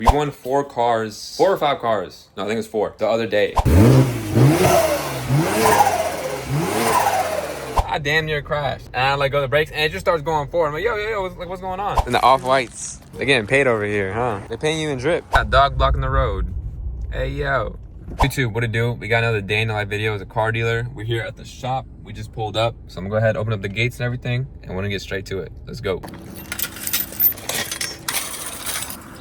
We won 4 cars, 4 or 5 cars. No, I think it was 4 the other day. I damn near crashed. And I like go to the brakes and it just starts going forward. I'm like, yo, what's going on? And the off-whites, they're getting paid over here, huh? They're paying you in drip. Got dog blocking the road. Hey, yo. YouTube, what it do? We got another day in the life video as a car dealer. We're here at the shop. We just pulled up. So I'm gonna go ahead, open up the gates and everything, and we're gonna get straight to it. Let's go.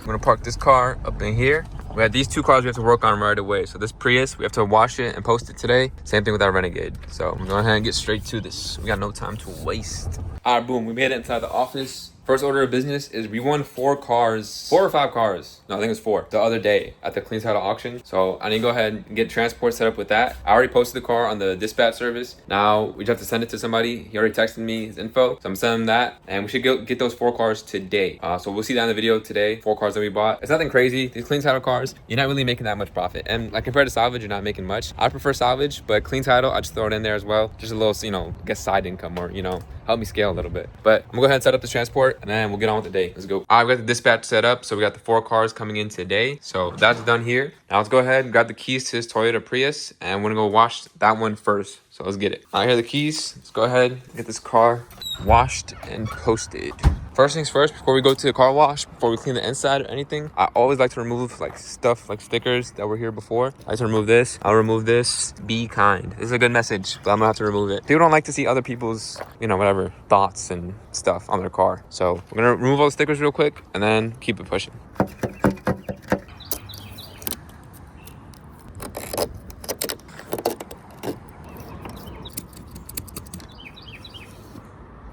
I'm gonna park this car up in here. We had these 2 cars we have to work on right away. So this Prius, we have to wash it and post it today. Same thing with our Renegade. So I'm gonna go ahead and get straight to this. We got no time to waste. All right, boom, we made it inside the office. First order of business is we won 4 cars, 4 or 5 cars. No, I think it was 4 the other day at the clean title auction. So I need to go ahead and get transport set up with that. I already posted the car on the dispatch service. Now we just have to send it to somebody. He already texted me his info. So I'm sending him that. And we should get those 4 cars today. So we'll see that in the video today. 4 cars that we bought. It's nothing crazy. These clean title cars, you're not really making that much profit. And like compared to Salvage, you're not making much. I prefer Salvage, but clean title, I just throw it in there as well. Just a little, you know, I guess side income or, you know, help me scale a little bit. But I'm gonna go ahead and set up this transport and then we'll get on with the day. Let's go. I've got the dispatch set up. So we got the 4 cars coming in today. So that's done here. Now let's go ahead and grab the keys to his Toyota Prius and we're gonna go wash that one first. So let's get it. All right, here are the keys. Let's go ahead and get this car washed and posted. First things first, before we go to the car wash, before we clean the inside or anything, I always like to remove like stuff like stickers that were here before. I like to remove this. I'll remove this. Be kind. This is a good message, but I'm gonna have to remove it. People don't like to see other people's, you know, whatever, thoughts and stuff on their car. So we're gonna remove all the stickers real quick and then keep it pushing.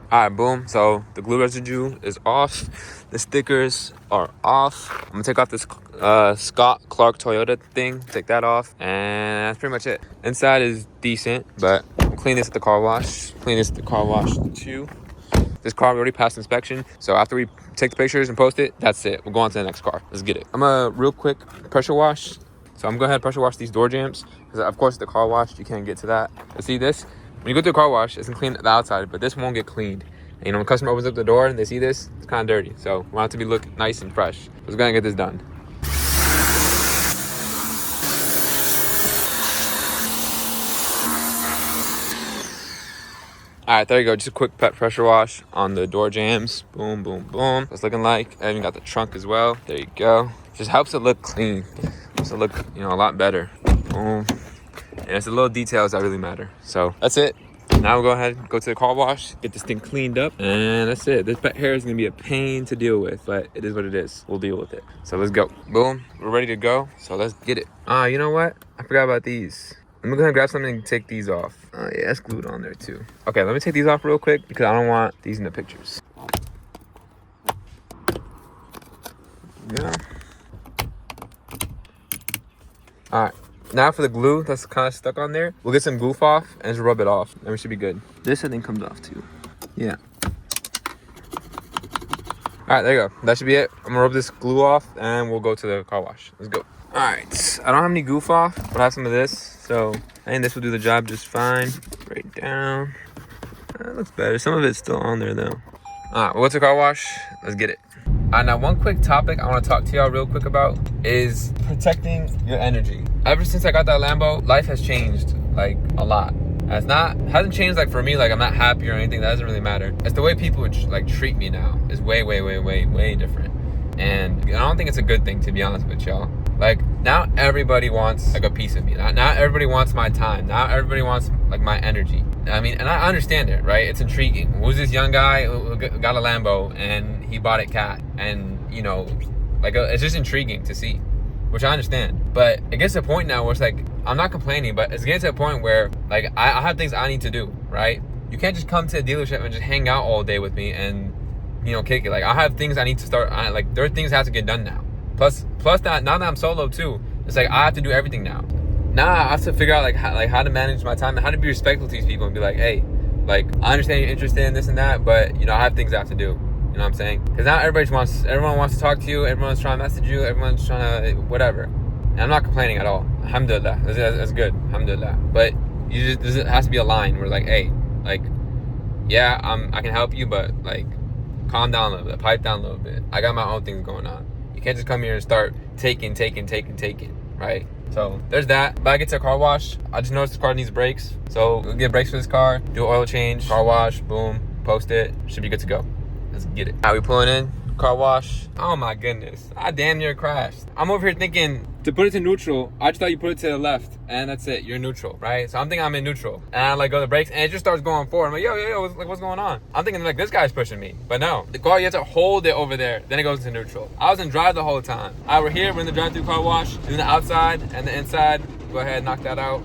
All right, boom. So the glue residue is off. The stickers are off. I'm gonna take off this Scott Clark Toyota thing. Take that off, and that's pretty much it. Inside is decent, but we'll clean this at the car wash. Clean this at the car wash too. This car already passed inspection, so after we take the pictures and post it, that's it. We'll go on to the next car. Let's get it. I'm gonna real quick pressure wash. So I'm gonna go ahead and pressure wash these door jambs because of course the car wash you can't get to that. Let's see this. When you go through a car wash, it's gonna clean the outside, but this won't get cleaned. And, you know, when a customer opens up the door and they see this, it's kind of dirty. So we want it to be look nice and fresh. Let's go ahead and get this done. All right, there you go. Just a quick pet pressure wash on the door jambs. Boom, boom, boom. It's looking like. I even got the trunk as well. There you go. Just helps it look clean. Helps it look, you know, a lot better. Boom. And it's the little details that really matter. So that's it. Now we'll go ahead and go to the car wash, get this thing cleaned up, and that's it. This pet hair is gonna be a pain to deal with, but it is what it is. We'll deal with it. So let's go. Boom, we're ready to go. So let's get it. You know what? I forgot about these. I'm gonna go ahead and grab something and take these off. Oh yeah, that's glued on there too. Okay, let me take these off real quick because I don't want these in the pictures. Yeah. All right. Now for the glue that's kind of stuck on there, we'll get some goof off and just rub it off, and we should be good. This I think comes off too. Yeah. All right, there you go. That should be it. I'm gonna rub this glue off and we'll go to the car wash. Let's go. All right, I don't have any goof off, but I have some of this. So I think this will do the job just fine. Right down. That looks better. Some of it's still on there though. All right, we'll go to the car wash. Let's get it. Now one quick topic I want to talk to y'all real quick about is protecting your energy. Ever since I got that Lambo, life has changed like a lot. Hasn't changed like for me, like I'm not happy or anything. That doesn't really matter. It's the way people would like treat me now is way different. And I don't think it's a good thing, to be honest with y'all. Like now everybody wants like a piece of me. Now everybody wants my time. Now everybody wants like my energy. I mean, and I understand it, right? It's intriguing. Who's this young guy who got a Lambo and he bought it cat? And you know, like it's just intriguing to see, which I understand. But it gets to a point now where it's like, I'm not complaining, but it's getting to a point where like I have things I need to do, right? You can't just come to a dealership and just hang out all day with me and, you know, kick it. Like I have things I need to start. Like there are things that have to get done now. Plus that now that I'm solo too, it's like I have to do everything now. Now I have to figure out how to manage my time and how to be respectful to these people and be like, hey, like I understand you're interested in this and that, but you know I have things I have to do. You know what I'm saying? Because now everyone wants to talk to you. Everyone's trying to message you. Everyone's trying to whatever. And I'm not complaining at all. Alhamdulillah, that's good. Alhamdulillah. But there has to be a line where like, hey, like, yeah, I can help you, but like, calm down a little bit, pipe down a little bit. I got my own things going on. You can't just come here and start taking, right? So there's that. But I get to a car wash. I just noticed this car needs brakes. So we'll get brakes for this car, do an oil change, car wash, boom, post it. Should be good to go. Let's get it. All right, we pulling in, car wash. Oh my goodness, I damn near crashed. I'm over here thinking, to put it to neutral, I just thought you put it to the left and that's it, you're neutral, right? So I'm thinking I'm in neutral and I like go to the brakes and it just starts going forward. I'm like, yo, what's going on? I'm thinking like this guy's pushing me, but no. The car, you have to hold it over there, then it goes into neutral. I was in drive the whole time. All right, we're here, we're in the drive-through car wash, doing the outside and the inside. Go ahead, knock that out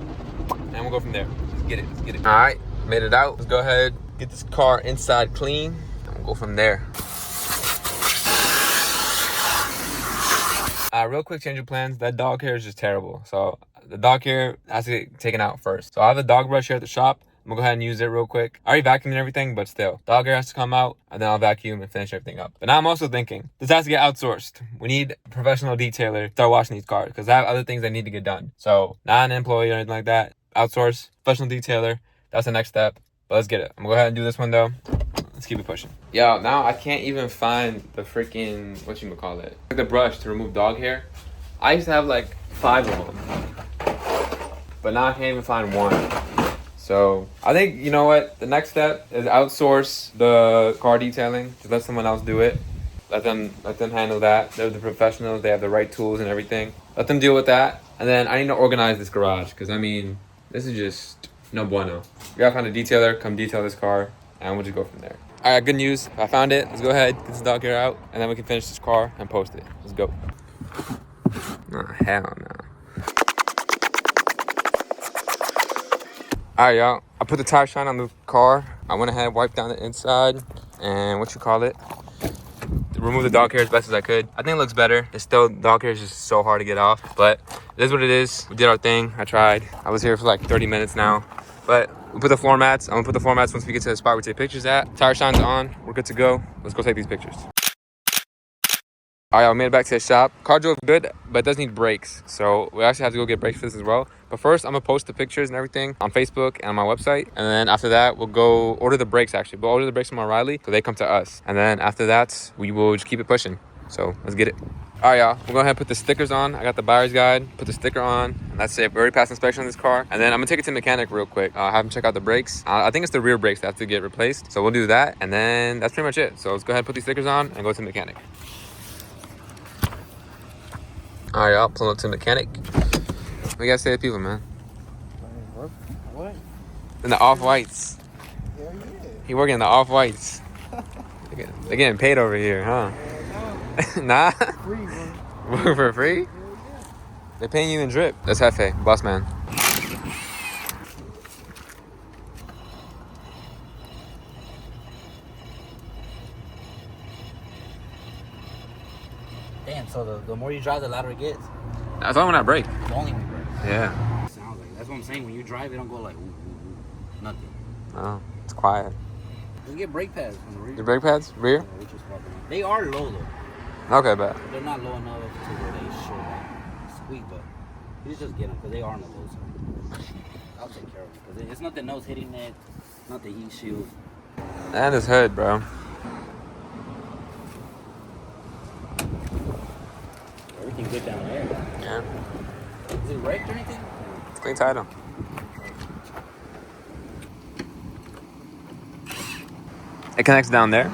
and we'll go from there. Let's get it. All right, made it out. Let's go ahead, get this car inside clean and we'll go from there. Real quick change of plans. That dog hair is just terrible. So the dog hair has to get taken out first. So I have a dog brush here at the shop. I'm gonna go ahead and use it real quick. I already vacuumed and everything, but still. Dog hair has to come out and then I'll vacuum and finish everything up. But now I'm also thinking, this has to get outsourced. We need a professional detailer to start washing these cars because I have other things that need to get done. So not an employee or anything like that. Outsource, professional detailer. That's the next step. But let's get it. I'm gonna go ahead and do this one though. Let's keep it pushing. Yo, now I can't even find the freaking, whatchamacallit, like the brush to remove dog hair. I used to have like 5 of them, but now I can't even find one. So I think, you know what? The next step is outsource the car detailing. Just let someone else do it. Let them handle that. They're the professionals. They have the right tools and everything. Let them deal with that. And then I need to organize this garage because I mean, this is just no bueno. We gotta find a detailer, come detail this car, and we'll just go from there. All right, good news. I found it. Let's go ahead, get this dog hair out, and then we can finish this car and post it. Let's go. Oh, hell no. All right, y'all. I put the tire shine on the car. I went ahead, wiped down the inside, and remove the dog hair as best as I could. I think it looks better. It's still, dog hair is just so hard to get off, but it is what it is. We did our thing. I tried. I was here for like 30 minutes now, but we put the floor mats. I'm gonna put the floor mats once we get to the spot we take pictures at. Tire shine's on. We're good to go. Let's go take these pictures. All right, I made it back to the shop. Car drove good, but it does need brakes. So we actually have to go get brakes for this as well. But first, I'm gonna post the pictures and everything on Facebook and on my website. And then after that, we'll go order the brakes actually. We'll order the brakes from O'Reilly so they come to us. And then after that, we will just keep it pushing. So let's get it. All right, y'all, we'll go ahead and put the stickers on. I got the buyer's guide, put the sticker on, and that's it. We already passed inspection on this car. And then I'm gonna take it to the mechanic real quick. Have him check out the brakes. I think it's the rear brakes that have to get replaced. So we'll do that, and then that's pretty much it. So let's go ahead and put these stickers on and go to the mechanic. All right, y'all, pulling up to the mechanic. What you guys say to people, man? What? In the off-whites. Hell yeah. He working in the off-whites. They're getting paid over here, huh? Nah? Free, man. Work for free? Hell yeah. They're paying you in drip. That's Hefe, boss man. Damn, so the more you drive, the louder it gets. That's why when I brake. The only one breaks. Yeah. Sounds like that's what I'm saying. When you drive, it don't go like ooh, ooh, ooh. Nothing. Oh, it's quiet. You get brake pads from the rear. Your brake pads? Rear? Which is probably they are low though. Okay, bet. They're not low enough to where they should like squeak, but you just get them because they are on the low side. I'll take care of them because it's not the nose hitting it, not the heat shield. And his hood, bro. Everything good down there. Yeah. Is it wrecked or anything? Clean title. It connects down there?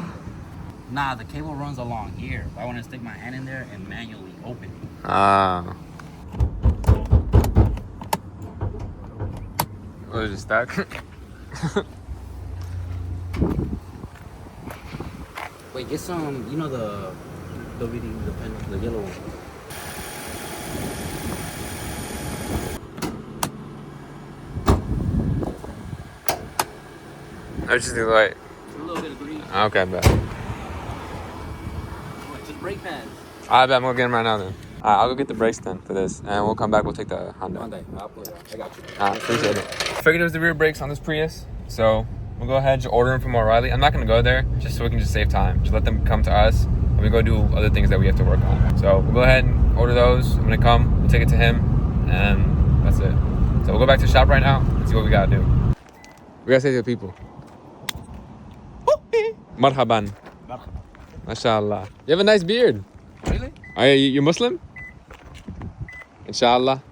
Nah, the cable runs along here. I want to stick my hand in there and manually open it. Ah. Was it stuck? Wait, get some, you know the WD, the pen, the yellow one. I just do like. A little bit of green. Okay, bet. What, just brake pads. I bet I'm gonna get them right now then. Alright, I'll go get the brakes then for this, and we'll come back. We'll take the Honda. One day, I'll put it on. I got you. Alright, appreciate it. Figured it was the rear brakes on this Prius, so we'll go ahead and just order them from O'Reilly. I'm not gonna go there just so we can just save time. Just let them come to us, and we go do other things that we have to work on. So we'll go ahead and order those. When they come, we'll take it to him, and that's it. So we'll go back to the shop right now and see what we gotta do. We gotta say to the people. Marhaban. Mashallah. You have a nice beard. Really? Are you Muslim? Inshallah.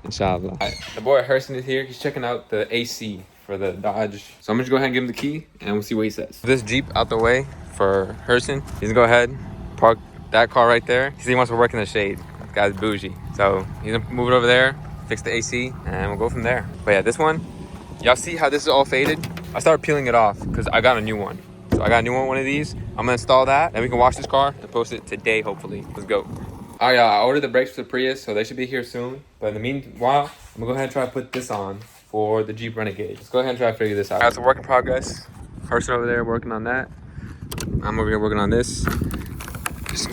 Inshallah. The boy Harrison is here. He's checking out the AC for the Dodge. So I'm gonna just go ahead and give him the key and we'll see what he says. This Jeep out the way for Harrison. He's gonna go ahead, park that car right there. He said he wants to work in the shade. This guy's bougie. So he's gonna move it over there, fix the AC, and we'll go from there. But yeah, this one, y'all see how this is all faded? I started peeling it off because I got a new one. So I got a new one of these. I'm gonna install that and we can wash this car and post it today, hopefully. Let's go. All right, I ordered the brakes for the Prius, so they should be here soon. But in the meanwhile, I'm gonna go ahead and try to put this on for the Jeep Renegade. Let's go ahead and try to figure this out. That's a work in progress. Person over there working on that. I'm over here working on this. Just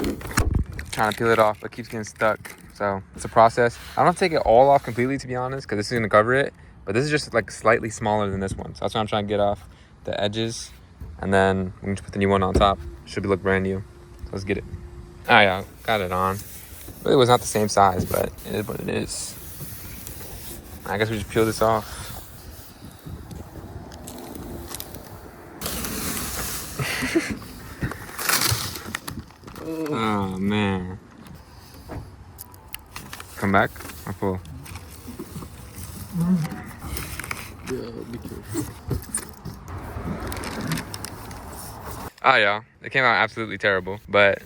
trying to peel it off, but it keeps getting stuck. So it's a process. I don't have to take it all off completely, to be honest, because this is gonna cover it. But this is just like slightly smaller than this one. So that's why I'm trying to get off the edges. And then we can just put the new one on top. Should look brand new. So let's get it. All right, yeah, got it on. Really was not the same size, but it is what it is. I guess we just peel this off. Oh man. Come back or pull? Yeah, be careful. Oh yeah, it came out absolutely terrible, but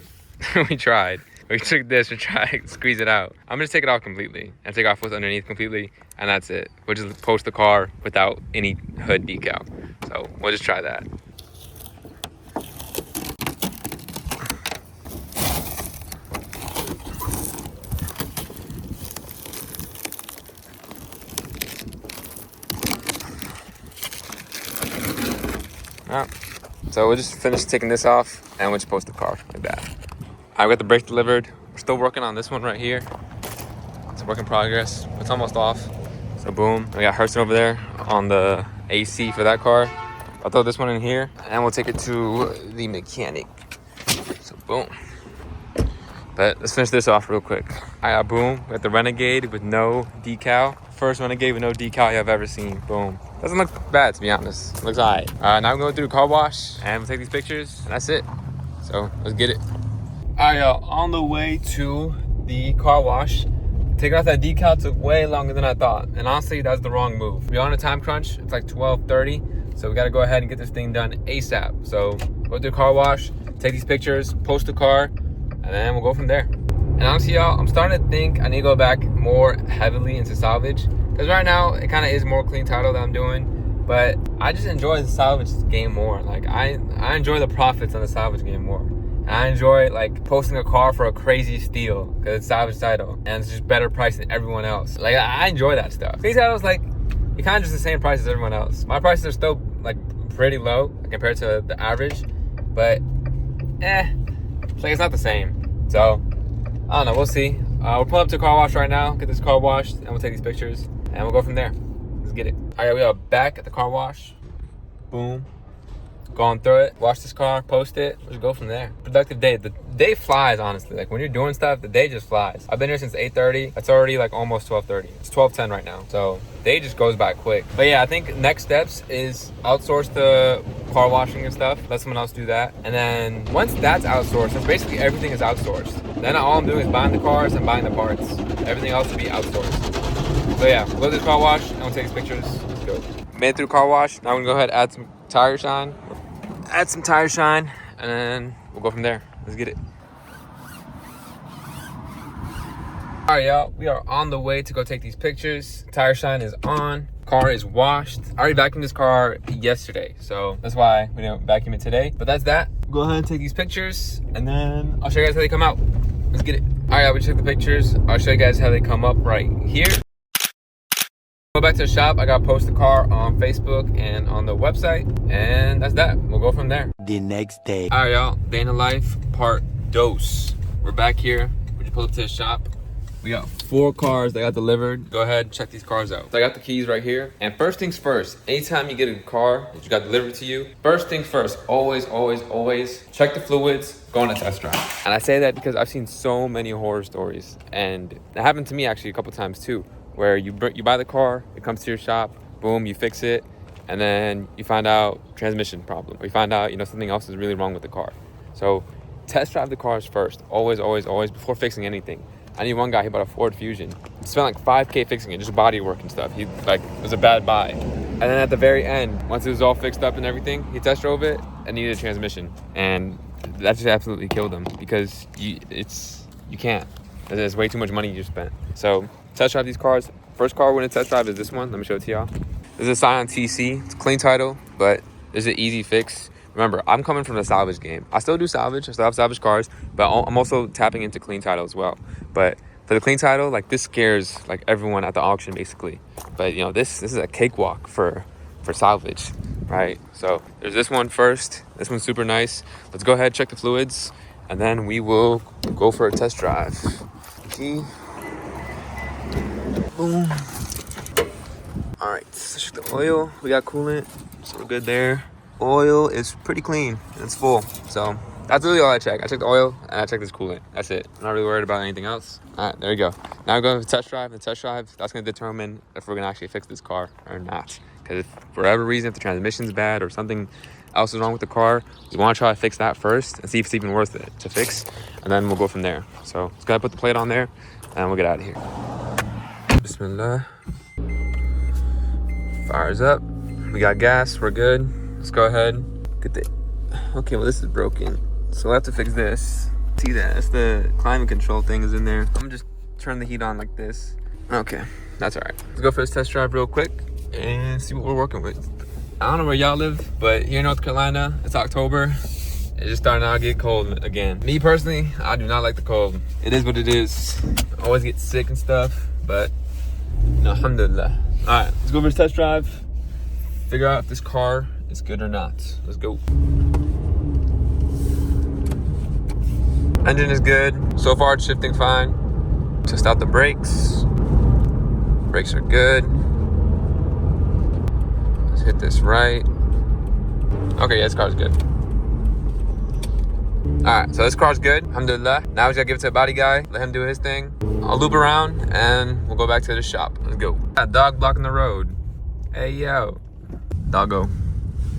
we tried. We took this and tried to squeeze it out. I'm gonna take it off completely and take off what's underneath completely, and that's it. We'll just post the car without any hood decal. So we'll just try that. Oh. So we'll just finish taking this off and we'll just post the car like that. I got the brake delivered. We're still working on this one right here. It's a work in progress. It's almost off. So boom, we got Harrison over there on the AC for that car. I'll throw this one in here and we'll take it to the mechanic. So boom. But let's finish this off real quick. I got boom, we got the Renegade with no decal. First Renegade with no decal I've ever seen. Boom. Doesn't look bad, to be honest. It looks all right. Now I'm going through the car wash and we'll take these pictures and that's it. So let's get it. All right, y'all, on the way to the car wash. Taking off that decal took way longer than I thought. And honestly, that's the wrong move. We're on a time crunch. It's like 12:30. So we gotta go ahead and get this thing done ASAP. So go through the car wash, take these pictures, post the car, and then we'll go from there. And honestly, y'all, I'm starting to think I need to go back more heavily into salvage. Because right now, it kind of is more clean title that I'm doing. But I just enjoy the salvage game more. Like, I enjoy the profits on the salvage game more. And I enjoy, like, posting a car for a crazy steal. Because it's salvage title. And it's just better price than everyone else. Like, I enjoy that stuff. Clean title's, like, you're kind of just the same price as everyone else. My prices are still, like, pretty low compared to the average. But, it's like, it's not the same. So, I don't know. We'll see. We're pulling up to the car wash right now. Get this car washed. And we'll take these pictures. And we'll go from there. Let's get it. All right, we are back at the car wash. Boom. Going through it. Wash this car. Post it. Let's go from there. Productive day. The day flies, honestly. Like, when you're doing stuff, the day just flies. I've been here since 8:30. It's already, like, almost 12:30. It's 12:10 right now. So, the day just goes by quick. But, yeah, I think next steps is outsource the car washing and stuff. Let someone else do that. And then once that's outsourced, since basically everything is outsourced, then all I'm doing is buying the cars and buying the parts. Everything else will be outsourced. So yeah, we'll go to the car wash and we'll take these pictures. Let's go. Made it through car wash. Now we're gonna go ahead and add some tire shine. Add some tire shine and then we'll go from there. Let's get it. All right, y'all, we are on the way to go take these pictures. Tire shine is on. Car is washed. I already vacuumed this car yesterday, so that's why we didn't vacuum it today. But that's that. Go ahead and take these pictures and then I'll show you guys how they come out. Let's get it. All right, we took the pictures. I'll show you guys how they come up right here. Go back to the shop. I gotta post the car on Facebook and on the website, and that's that. We'll go from there. The next day. All right, y'all. Day in the life, part dos. We're back here. We just pulled up to the shop. We got 4 cars that got delivered. Go ahead, check these cars out. So I got the keys right here. And first things first, anytime you get a car that you got delivered to you, first things first, always, always, always check the fluids, go on a test drive. And I say that because I've seen so many horror stories, and it happened to me actually a couple times too, where you buy the car, it comes to your shop, boom, you fix it, and then you find out transmission problem, or you find out, something else is really wrong with the car. So test drive the cars first. Always, always, always, before fixing anything. I knew one guy, he bought a Ford Fusion. He spent like $5K fixing it, just body work and stuff. He like, it was a bad buy. And then at the very end, once it was all fixed up and everything, he test drove it and needed a transmission. And that just absolutely killed him because you can't. There's way too much money you spent. So test drive these cars. First car we're gonna test drive is this one. Let me show it to y'all. This is a Scion TC. It's a clean title, but it's an easy fix. Remember, I'm coming from the salvage game. I still do salvage. I still have salvage cars, but I'm also tapping into clean title as well. But for the clean title, like this scares like everyone at the auction basically. But you know, this is a cakewalk for salvage, right? So there's this one first. This one's super nice. Let's go ahead, check the fluids, and then we will go for a test drive. Key. Boom. All right, let's check the oil. We got coolant, so we're good there. Oil is pretty clean. It's full. So that's really all I check. I check the oil and I check this coolant. That's it. I'm not really worried about anything else. All right, there we go. Now we're going to test drive. The test drive, that's going to determine if we're going to actually fix this car or not. Because if for whatever reason, if the transmission's bad or something else is wrong with the car, we want to try to fix that first and see if it's even worth it to fix. And then we'll go from there. So let's go ahead and put the plate on there and we'll get out of here. Bismillah. Fires up. We got gas. We're good. Let's go ahead. Get the. Okay, well this is broken, so we'll have to fix this. See that? That's the climate control thing is in there. I'm just turn the heat on like this. Okay, that's all right. Let's go for this test drive real quick and see what we're working with. I don't know where y'all live, but here in North Carolina, it's October. It's just starting to get cold again. Me personally, I do not like the cold. It is what it is. I always get sick and stuff, but alhamdulillah. All right, let's go for this test drive. Figure out if this car is good or not. Let's go. Engine is good. So far it's shifting fine. Test out the brakes. Brakes are good. Let's hit this right. Okay, yeah, this car's good. Alright, so this car's good. Alhamdulillah. Now we gotta give it to a body guy. Let him do his thing. I'll loop around and we'll go back to the shop. Let's go. That dog blocking the road. Hey, yo. Doggo.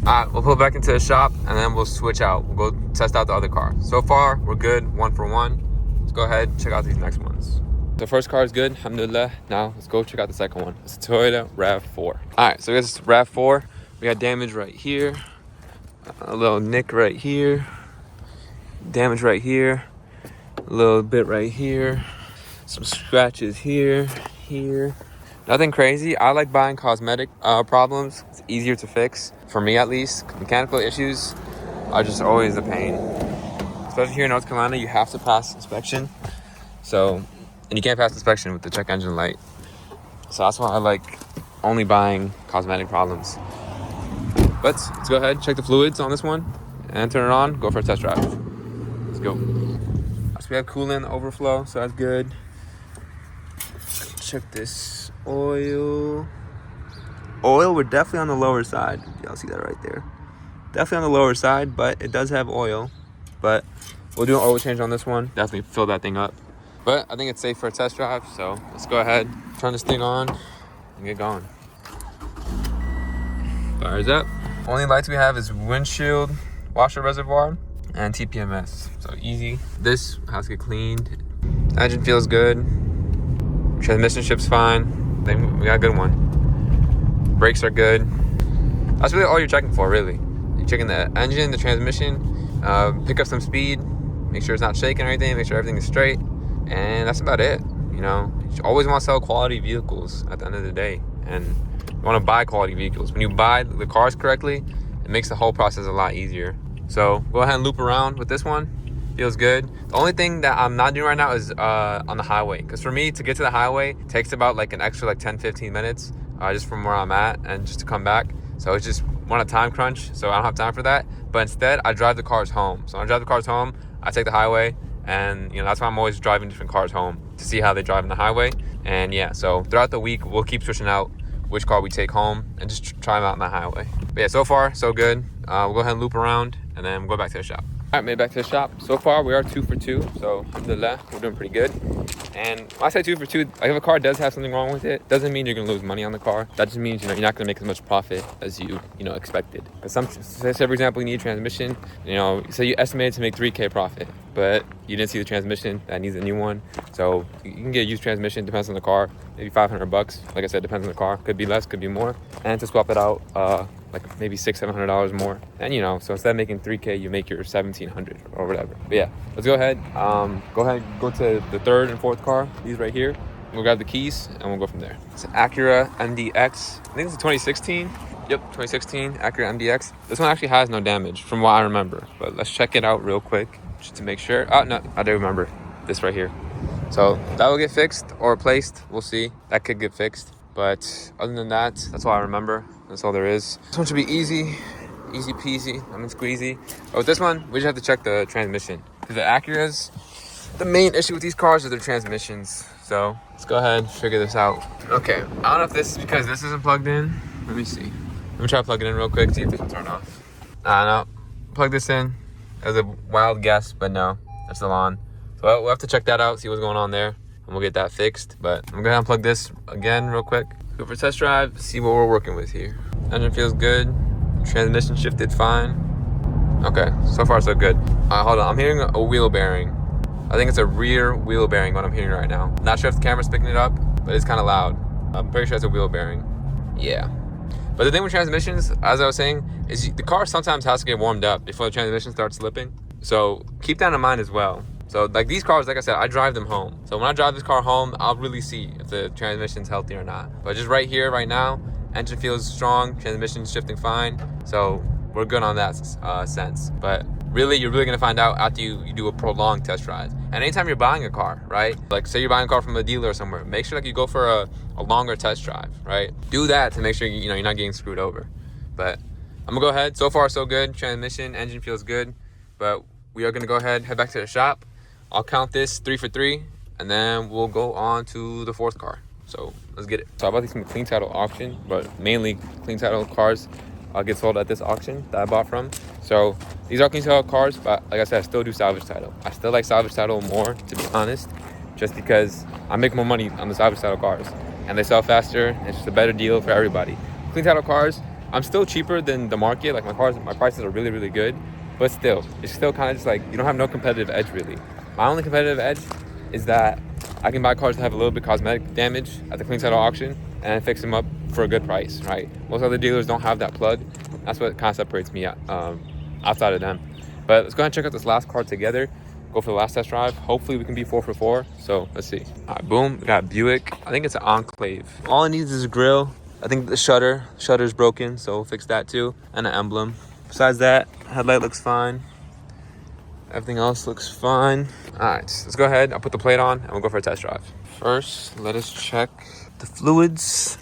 Alright, we'll pull back into the shop and then we'll switch out. We'll go test out the other car. So far, we're good, 1 for 1. Let's go ahead and check out these next ones. The first car is good, alhamdulillah. Now let's go check out the second one. It's a Toyota RAV4. Alright, so this is RAV4. We got damage right here. A little nick right here. Damage right here. A little bit right here. Some scratches here, here. Nothing crazy. I like buying cosmetic problems. It's easier to fix, for me at least. Mechanical issues are just always a pain. Especially here in North Carolina, you have to pass inspection. So, and you can't pass inspection with the check engine light. So that's why I like only buying cosmetic problems. But let's go ahead, check the fluids on this one, and turn it on, go for a test drive. Let's go. So we have coolant overflow, so that's good. Check this oil. Oil, we're definitely on the lower side. Y'all see that right there. Definitely on the lower side, but it does have oil. But we'll do an oil change on this one. Definitely fill that thing up. But I think it's safe for a test drive, so let's go ahead, turn this thing on, and get going. Fires up. Only lights we have is windshield, washer reservoir, and TPMS. So easy. This has to get cleaned. Engine feels good. Transmission ship's fine. We got a good one. Brakes are good. That's really all you're checking for, really. You're checking the engine, the transmission, pick up some speed, make sure it's not shaking or anything, make sure everything is straight, and that's about it. You know, you always want to sell quality vehicles at the end of the day, and you want to buy quality vehicles. When you buy the cars correctly, it makes the whole process a lot easier. So go ahead and loop around with this one. Feels good. The only thing that I'm not doing right now is on the highway, because for me to get to the highway takes about like an extra like 10-15 minutes just from where I'm at and just to come back. So it's just want a time crunch, so I don't have time for that. But instead I drive the cars home. So when I drive the cars home, I take the highway, and you know, that's why I'm always driving different cars home, to see how they drive on the highway. And yeah, so throughout the week we'll keep switching out which car we take home and just try them out on the highway. But yeah, so far so good. We'll go ahead and loop around and then we'll go back to the shop. All right, made it back to the shop. So far, we are 2 for 2. So, alhamdulillah, we're doing pretty good. And when I say 2 for 2, like if a car does have something wrong with it, doesn't mean you're gonna lose money on the car. That just means, you're not gonna make as much profit as you expected. But say for example, you need a transmission, say you estimated to make 3K profit, but you didn't see the transmission that needs a new one. So you can get a used transmission, depends on the car, maybe $500. Like I said, depends on the car. Could be less, could be more. And to swap it out, like maybe $600-700 more. And so instead of making 3K, you make your 1,700 or whatever. But yeah, let's go ahead. Go to the third and fourth car. These right here. We'll grab the keys and we'll go from there. It's an Acura MDX. I think it's a 2016. Yep, 2016 Acura MDX. This one actually has no damage from what I remember. But let's check it out real quick just to make sure. Oh no, I do remember this right here. So that will get fixed or replaced. We'll see. That could get fixed. But other than that, that's all I remember. That's all there is. This one should be easy peasy, lemon squeezy. But with this one, we just have to check the transmission. Because the Acuras, the main issue with these cars are their transmissions. So let's go ahead and figure this out. Okay, I don't know if this is because this isn't plugged in. Let me see. Let me try to plug it in real quick, see if this will turn off. No, plug this in. That was a wild guess, but no, that's still on. So we'll have to check that out, see what's going on there, and we'll get that fixed. But I'm gonna unplug this again real quick. Go for a test drive, see what we're working with here. Engine feels good. Transmission shifted fine. Okay, so far so good. Hold on, I'm hearing a wheel bearing. I think it's a rear wheel bearing what I'm hearing right now. Not sure if the camera's picking it up, but it's kind of loud. I'm pretty sure it's a wheel bearing. Yeah. But the thing with transmissions, as I was saying, is the car sometimes has to get warmed up before the transmission starts slipping. So keep that in mind as well. So like these cars, like I said, I drive them home. So when I drive this car home, I'll really see if the transmission's healthy or not. But just right here, right now, engine feels strong, transmission's shifting fine. So we're good on that sense. But really, you're really gonna find out after you do a prolonged test drive. And anytime you're buying a car, right? Like say you're buying a car from a dealer or somewhere, make sure like you go for a longer test drive, right? Do that to make sure you're not getting screwed over. But I'm gonna go ahead. So far, so good. Transmission, engine feels good. But we are gonna go ahead, head back to the shop. I'll count this 3 for 3, and then we'll go on to the fourth car. So let's get it. So I bought these from a clean title auction, but mainly clean title cars get sold at this auction that I bought from. So these are clean title cars, but like I said, I still do salvage title. I still like salvage title more, to be honest, just because I make more money on the salvage title cars and they sell faster. It's just a better deal for everybody. Clean title cars, I'm still cheaper than the market. Like my prices are really, really good, but still, it's still kind of just like, you don't have no competitive edge really. My only competitive edge is that I can buy cars that have a little bit cosmetic damage at the clean title auction and fix them up for a good price, right? Most other dealers don't have that plug. That's what kind of separates me outside of them. But let's go ahead and check out this last car together. Go for the last test drive. Hopefully we can be 4 for 4. So let's see. All right, boom. We got Buick. I think it's an Enclave. All it needs is a grill. I think the shutter's broken, so we'll fix that too. And an emblem. Besides that, headlight looks fine. Everything else looks fine. All right, let's go ahead. I'll put the plate on and we'll go for a test drive. First, let us check the fluids.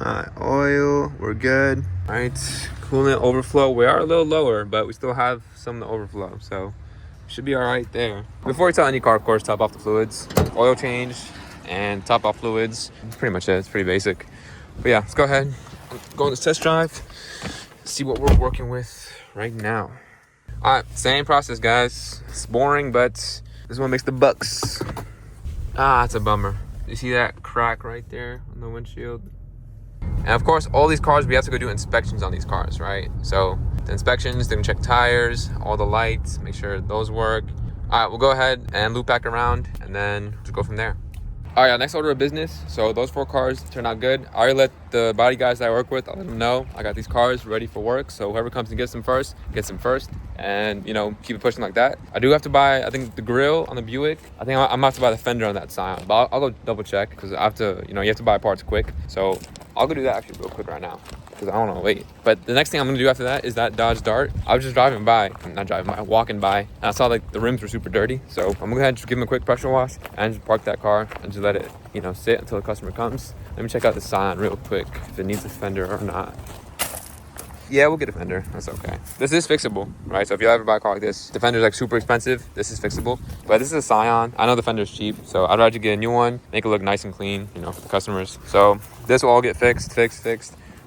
All right, oil, we're good. All right, coolant overflow. We are a little lower, but we still have some of the overflow, so should be all right there. Before you tell any car, of course, top off the fluids. Oil change and top off fluids. That's pretty much it. It's pretty basic. But yeah, let's go ahead. Go on this test drive. See what we're working with right now. All right, same process, guys. It's boring, but this one makes the bucks. It's a bummer. You see that crack right there on the windshield? And of course, all these cars, we have to go do inspections on these cars, right? So the inspections, they're gonna check tires, all the lights, make sure those work. All right, we'll go ahead and loop back around and then just go from there. All right, next order of business. So those 4 cars turned out good. I already let the body guys that I work with, I'll let them know I got these cars ready for work. So whoever comes and gets them first, and keep it pushing like that. I do have to buy, I think, the grill on the Buick. I think I'm gonna have to buy the fender on that Scion, but I'll go double check because I have to, you have to buy parts quick. So I'll go do that actually real quick right now because I don't want to wait. But the next thing I'm gonna do after that is that Dodge Dart. I was just walking by, and I saw like the rims were super dirty. So I'm gonna go ahead and just give them a quick pressure wash and just park that car and just let it, sit until the customer comes. Let me check out the Scion real quick if it needs a fender or not. Yeah, we'll get a fender. That's okay. This is fixable, right? So if you ever buy a car like this, the fender's like super expensive. This is fixable. But this is a Scion. I know the fender's cheap, so I'd rather get a new one, make it look nice and clean, for the customers. So this will all get fixed.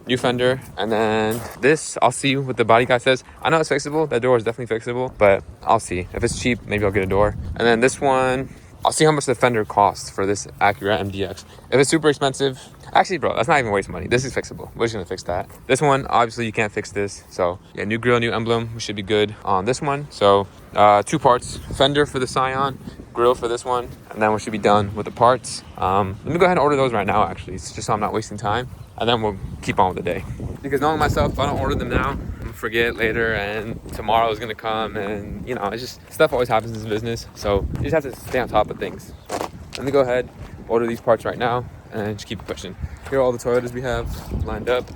new fender, and then this, I'll see what the body guy says. I know it's fixable. That door is definitely fixable, but I'll see. If it's cheap, maybe I'll get a door. And then this one, I'll see how much the fender costs for this Acura MDX. If it's super expensive, actually, bro, that's not even waste money. This is fixable. We're just gonna fix that. This one, obviously, you can't fix this. So yeah, new grill, new emblem. We should be good on this one. So 2 parts: fender for the Scion, grill for this one, and then we should be done with the parts. Let me go ahead and order those right now. Actually, it's just so I'm not wasting time, and then we'll keep on with the day. Because knowing myself, if I don't order them now, I'm gonna forget later, and tomorrow is gonna come, and you know, it's just stuff always happens in this business. So you just have to stay on top of things. So let me go ahead, order these parts right now, and just keep pushing. Here are all the Toyotas we have lined up.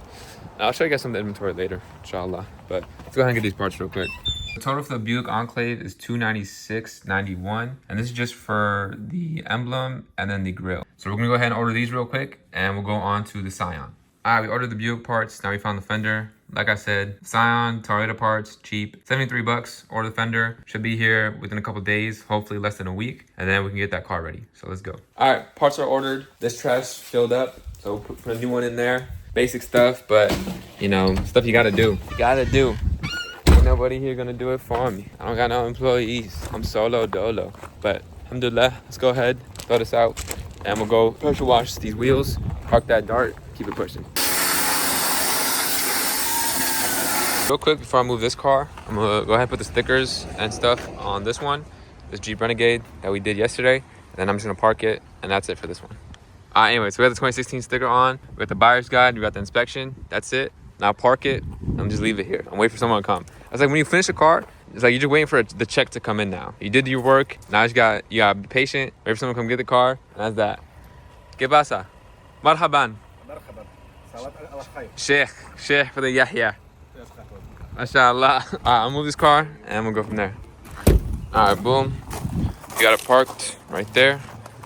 Now, I'll show you guys some of the inventory later, inshallah. But let's go ahead and get these parts real quick. The total for the Buick Enclave is $296.91, and this is just for the emblem and then the grill. So we're gonna go ahead and order these real quick, and we'll go on to the Scion. All right, we ordered the Buick parts. Now we found the fender. Like I said, Scion, Toyota parts, cheap, 73 bucks. Order the fender. Should be here within a couple days, hopefully less than a week, and then we can get that car ready. So let's go. All right, parts are ordered. This trash filled up, so put a new one in there. Basic stuff, but you know, stuff you gotta do. You gotta do. Ain't nobody here gonna do it for me. I don't got no employees. I'm solo dolo. But alhamdulillah, let's go ahead, throw this out, and we'll go pressure wash these wheels, park that dart, keep it pushing. Real quick before I move this car, I'm gonna go ahead and put the stickers and stuff on this one, this Jeep Renegade that we did yesterday, and then I'm just gonna park it, and that's it for this one. Anyway, so we have the 2016 sticker on, we got the buyer's guide, we got the inspection, that's it. Now park it and just leave it here. I'm waiting for someone to come. I was like, when you finish a car, it's like you're just waiting for the check to come in now. You did your work, now you gotta be patient, wait for someone to come get the car, and that's that. ¿Qué pasa? Marhaban. Sheikh for the Yahya. MashaAllah. Alright, I'll move this car and we'll go from there. Alright, boom. You got it parked right there,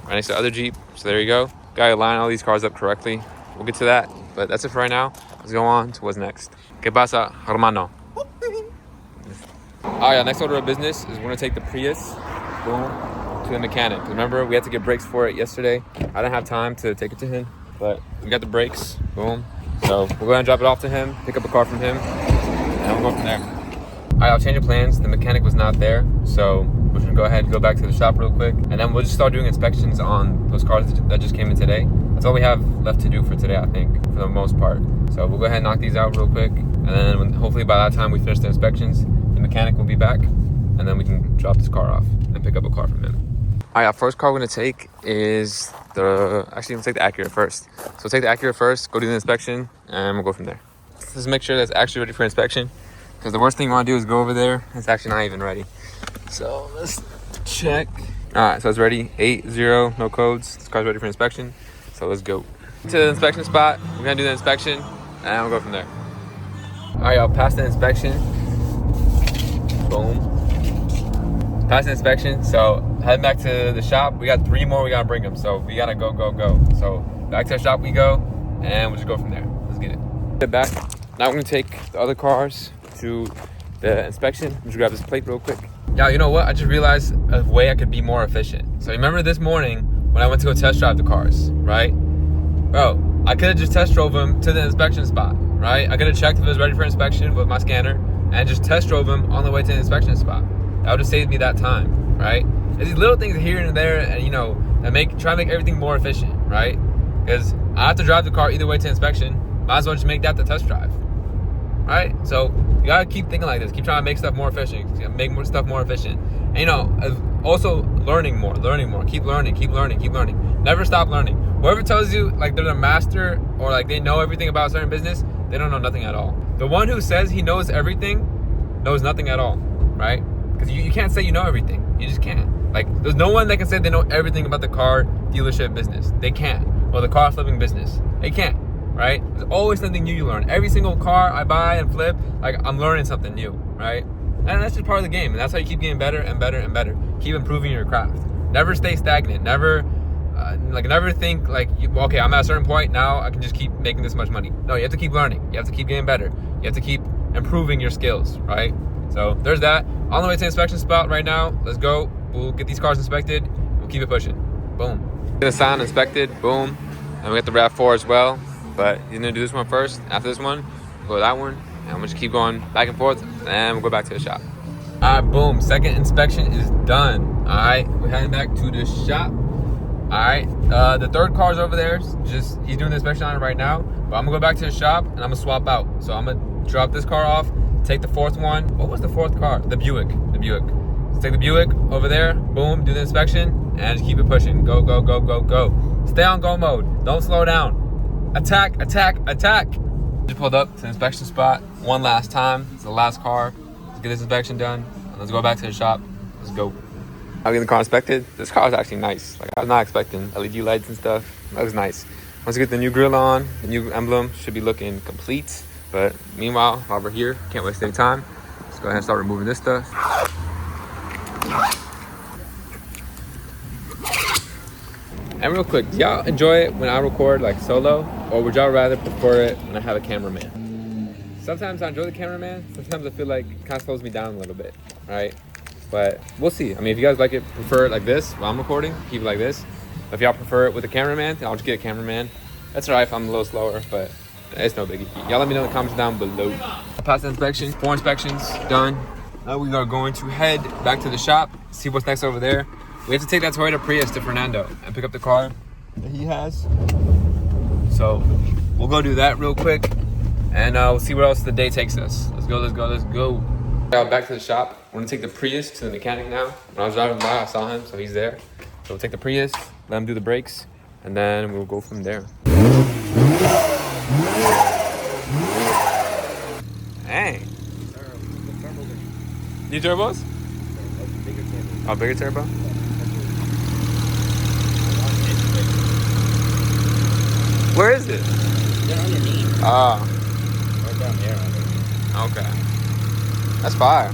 right next to the other Jeep. So there you go. Gotta line all these cars up correctly. We'll get to that, but that's it for right now. Let's go on to what's next. ¿Qué pasa, hermano? Alright, next order of business is we're gonna take the Prius, boom, to the mechanic. Remember, we had to get brakes for it yesterday. I didn't have time to take it to him, but we got the brakes, boom. So we'll go ahead and drop it off to him, pick up a car from him, and we'll go from there. Alright, I'll change the plans. The mechanic was not there, so we're gonna go ahead and go back to the shop real quick, and then we'll just start doing inspections on those cars that just came in today. That's all we have left to do for today, I think, for the most part. So we'll go ahead and knock these out real quick, and then hopefully by that time we finish the inspections, the mechanic will be back, and then we can drop this car off and pick up a car from him. Alright, our first car we're gonna take is actually let's take the Acura first. So we'll take the Acura first, go do the inspection, and we'll go from there. Let's make sure that's actually ready for inspection, because the worst thing you want to do is go over there, it's actually not even ready. So let's check. Alright, so it's ready, 8-0, no codes. This car's ready for inspection, so let's go. To the inspection spot, we're gonna do the inspection, and we'll go from there. Alright, y'all, passed the inspection. Boom. Passed the inspection, so heading back to the shop. We got 3 more we gotta bring them, so we gotta go. So back to the shop we go, and we'll just go from there. Let's get it. Get back. Now we're gonna take the other cars to the inspection. Just grab this plate real quick. Yeah, you know what? I just realized a way I could be more efficient. So remember this morning when I went to go test drive the cars, right? Bro, I could have just test drove them to the inspection spot, right? I could have checked if it was ready for inspection with my scanner and just test drove them on the way to the inspection spot. That would have saved me that time, right? There's these little things here and there, and you know, that try to make everything more efficient, right? Because I have to drive the car either way to inspection. Might as well just make that the test drive, right? So you gotta keep thinking like this. Keep trying to make stuff more efficient. Make more stuff more efficient. And you know, also learning more. Keep learning. Never stop learning. Whoever tells you like they're the master or like they know everything about a certain business, they don't know nothing at all. The one who says he knows everything knows nothing at all, right? Because you can't say you know everything. You just can't. Like, there's no one that can say they know everything about the car dealership business. They can't. Or the car flipping business. They can't, right? There's always something new you learn. Every single car I buy and flip, like, I'm learning something new, right? And that's just part of the game. And that's how you keep getting better and better and better. Keep improving your craft. Never stay stagnant. Never think like, okay, I'm at a certain point, now I can just keep making this much money. No, you have to keep learning. You have to keep getting better. You have to keep improving your skills, right? So there's that. On the way to the inspection spot right now. Let's go. We'll get these cars inspected. We'll keep it pushing. Boom. Get the Scion inspected. Boom. And we got the RAV4 as well. but he's gonna do this one first. After this one, we'll go to that one, and I'm gonna just keep going back and forth, and we'll go back to the shop. All right, boom, second inspection is done. All right, we're heading back to the shop. All right, the third car's over there. Just he's doing the inspection on it right now, but I'm gonna go back to the shop and I'm gonna swap out. So I'm gonna drop this car off, take the fourth one. What was the fourth car? The Buick. Let's take the Buick over there, boom, do the inspection, and just keep it pushing. Go, go, go, go, go. Stay on go mode. Don't slow down. Attack, attack, attack. Just pulled up to the inspection spot one last time. It's the last car. Let's get this inspection done. And let's go back to the shop. Let's go. I'm getting the car inspected. This car is actually nice. Like, I was not expecting LED lights and stuff. That was nice. Once we get the new grill on, the new emblem should be looking complete. But meanwhile, while we're here, can't waste any time. Let's go ahead and start removing this stuff. And real quick, do y'all enjoy it when I record like solo, or would y'all rather prefer it when I have a cameraman? Sometimes I enjoy the cameraman, sometimes I feel like it kind of slows me down a little bit, right? But we'll see. I mean, if you guys like it, prefer it like this while I'm recording, keep it like this. If y'all prefer it with a cameraman, then I'll just get a cameraman. That's all right if I'm a little slower, but it's no biggie. Y'all let me know in the comments down below. I passed the inspection, 4 inspections done. Now we are going to head back to the shop, see what's next over there. We have to take that Toyota Prius to Fernando and pick up the car that he has. So we'll go do that real quick, and we'll see where else the day takes us. Let's go, let's go, let's go. Back to the shop. We're gonna take the Prius to the mechanic now. When I was driving by, I saw him, so he's there. So we'll take the Prius, let him do the brakes, and then we'll go from there. Dang. New turbos? Oh, bigger turbo? Where is it? They're underneath. Oh. Right down there. Okay. That's fire.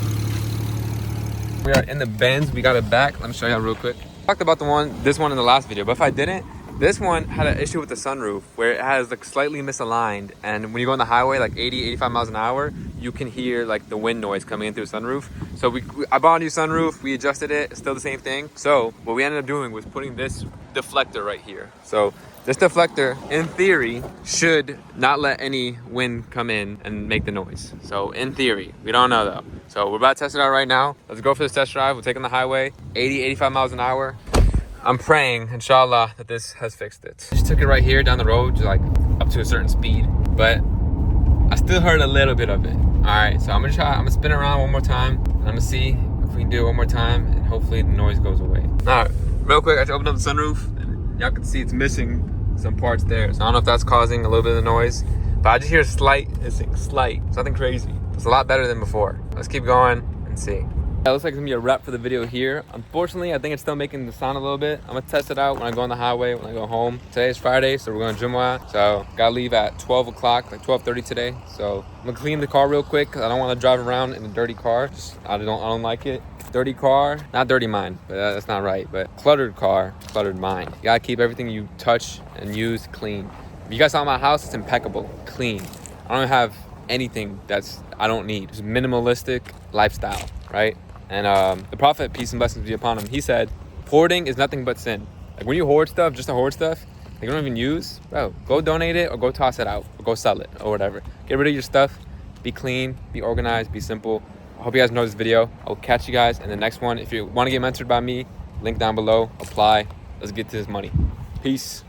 We are in the Benz. We got it back. Let me show you real quick. I talked about this one in the last video, but if I didn't, this one had an issue with the sunroof where it has like slightly misaligned, and when you go on the highway like 80-85 miles an hour, you can hear like the wind noise coming in through the sunroof. So I bought a new sunroof, we adjusted it, it's still the same thing. So what we ended up doing was putting this deflector right here. So this deflector, in theory, should not let any wind come in and make the noise. So in theory, we don't know though. So we're about to test it out right now. Let's go for this test drive. We'll take on the highway, 80-85 miles an hour. I'm praying, inshallah, that this has fixed it. Just took it right here down the road, just like up to a certain speed, but I still heard a little bit of it. All right, so I'm gonna spin around one more time, and I'm gonna see if we can do it one more time, and hopefully the noise goes away. All right, real quick, I just opened up the sunroof, and y'all can see it's missing some parts there. So I don't know if that's causing a little bit of noise, but I just hear slight hissing, slight. It's nothing crazy. It's a lot better than before. Let's keep going and see. It looks like it's gonna be a wrap for the video here. Unfortunately, I think it's still making the sound a little bit. I'm gonna test it out when I go on the highway, when I go home. Today is Friday, so we're going to Jumu'ah. So gotta leave at 12 o'clock, like 12:30 today. So I'm gonna clean the car real quick, because I don't wanna drive around in a dirty car. I don't like it. Dirty car, not dirty mind, but that's not right. But cluttered car, cluttered mind. You gotta keep everything you touch and use clean. If you guys saw my house, it's impeccable, clean. I don't have anything I don't need. Just minimalistic lifestyle, right? And the Prophet, peace and blessings be upon him, he said, hoarding is nothing but sin. Like when you hoard stuff, just to hoard stuff, like you don't even use, bro, go donate it or go toss it out or go sell it or whatever. Get rid of your stuff, be clean, be organized, be simple. I hope you guys enjoyed this video. I'll catch you guys in the next one. If you want to get mentored by me, link down below, apply. Let's get to this money. Peace.